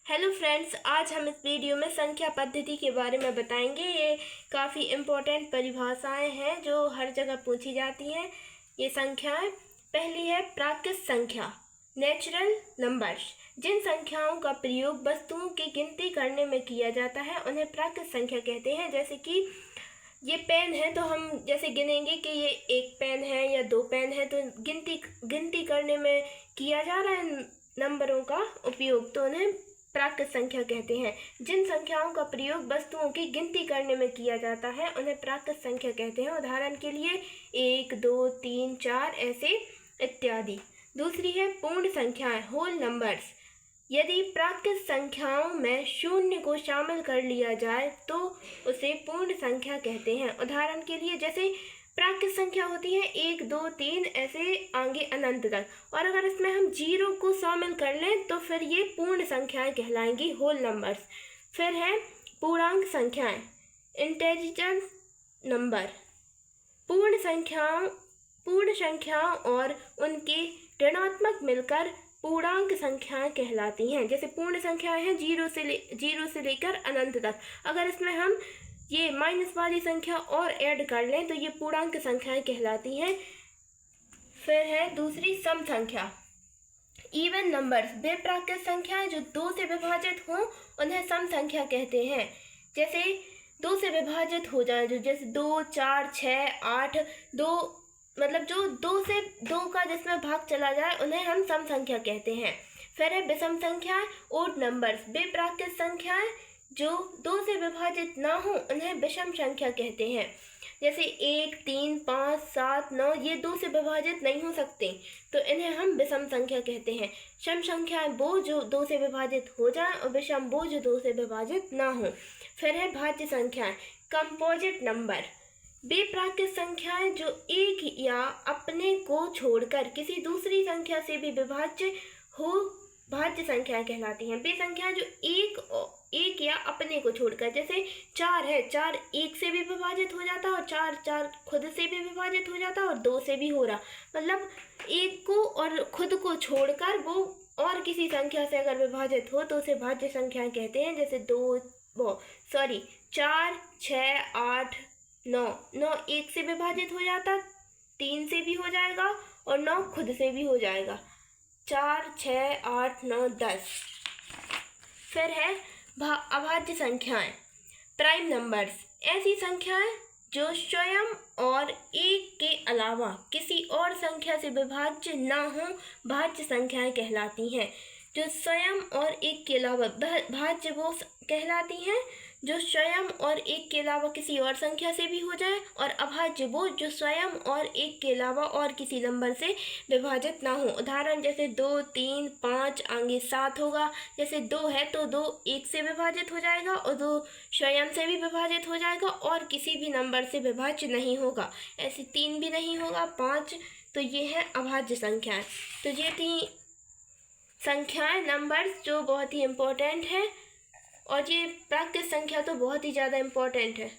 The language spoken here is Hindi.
हेलो फ्रेंड्स, आज हम इस वीडियो में संख्या पद्धति के बारे में बताएंगे। ये काफ़ी इम्पोर्टेंट परिभाषाएं हैं जो हर जगह पूछी जाती हैं। ये संख्याएं, पहली है प्राकृत संख्या, नेचुरल नंबर्स। जिन संख्याओं का प्रयोग वस्तुओं की गिनती करने में किया जाता है उन्हें प्राकृत संख्या कहते हैं। जैसे कि ये पेन है तो हम जैसे गिनेंगे कि ये एक पेन है या दो पेन है, तो गिनती करने में किया जा रहा है नंबरों का उपयोग, तो उन्हें प्राकृत संख्या कहते हैं। जिन संख्याओं का प्रयोग वस्तुओं की गिनती करने में किया जाता है उन्हें प्राकृत संख्या कहते हैं। उदाहरण के लिए 1, 2, 3, 4 ऐसे इत्यादि। दूसरी है पूर्ण संख्याएं, होल नंबर्स। यदि प्राकृत संख्याओं में शून्य को शामिल कर लिया जाए तो उसे पूर्ण संख्या कहते हैं। उदाहरण के लिए जैसे प्राकृत संख्या होती है 1, 2, 3 ऐसे आगे अनंत तक, और अगर इसमें हम 0 को शामिल कर लें तो फिर ये पूर्ण संख्याएं कहलाएंगी, होल नंबर्स। फिर है पूर्णांक संख्याएं, इंटेजर नंबर। पूर्ण संख्याओं और उनके ऋणात्मक मिलकर पूर्णांक संख्याएं कहलाती हैं। जैसे पूर्ण संख्याएं हैं 0 से लेकर अनंत तक, अगर इसमें हम ये माइनस वाली संख्या और ऐड कर लें तो ये पूर्णांक संख्याएं कहलाती हैं। फिर है दूसरी सम संख्या, इवन नंबर्स। वे प्राकृत संख्याएं जो 2 से विभाजित हों उन्हें सम संख्या कहते हैं। जैसे 2 से विभाजित हो जाए, जो जैसे 2, 4, 6, 8, 2 मतलब जो 2 से 2 का जिसमें भाग चला जाए उन्हें हम सम संख्या कहते हैं। फिर है विषम संख्याएं, ओड नंबर्स। वे प्राकृत संख्याएं जो 2 से विभाजित ना हो उन्हें विषम संख्या कहते हैं। जैसे 1, 3, 5, 7, 9 ये 2 से विभाजित नहीं हो सकते, तो इन्हें हम विषम संख्या कहते हैं। सम संख्याएं वो जो 2 से विभाजित हो जाए और विषम वो जो 2 से विभाजित ना हो। फिर है भाज्य संख्याएं, कंपोजिट नंबर। वे प्राकृत संख्याएं जो एक या अपने को छोड़कर किसी दूसरी संख्या से भी विभाज्य हो भाज्य संख्याएं कहलाती हैं। वे संख्याएं जो एक या अपने को छोड़कर, जैसे 4 है, 4 1 से भी विभाजित हो जाता है और 4 खुद से भी विभाजित हो जाता है और 2 से भी हो रहा, मतलब एक को और खुद को छोड़कर वो और किसी संख्या से अगर विभाजित हो तो उसे भाज्य संख्याएं कहते हैं। जैसे 4, 6, 8, 9 1 से विभाजित हो जाता, 3 से भी हो जाएगा और 9 खुद से भी हो जाएगा। 4, 6, 8, 9, 10। फिर है अभाज्य संख्याएं, प्राइम नंबर्स। ऐसी संख्याएं जो स्वयं और एक के अलावा किसी और संख्या से विभाज्य ना हो भाज्य संख्याएं कहलाती हैं। जो स्वयं और एक के अलावा भाज्य वो कहलाती हैं जो स्वयं और एक के अलावा किसी और संख्या से भी हो जाए, और अभाज्य वो जो स्वयं और एक के अलावा और किसी नंबर से विभाजित ना हो। उदाहरण जैसे 2, 3, 5 आगे 7 होगा। जैसे 2 है तो 2 1 से विभाजित हो जाएगा और 2 स्वयं से भी विभाजित हो जाएगा और किसी भी नंबर से विभाज्य नहीं होगा। ऐसे 3 भी नहीं होगा, 5। तो ये है अभाज्य संख्याएं। तो ये थी संख्याएं, नंबर्स जो बहुत ही इम्पोर्टेंट है, और ये प्राकृत संख्या तो बहुत ही ज़्यादा इम्पोर्टेंट है।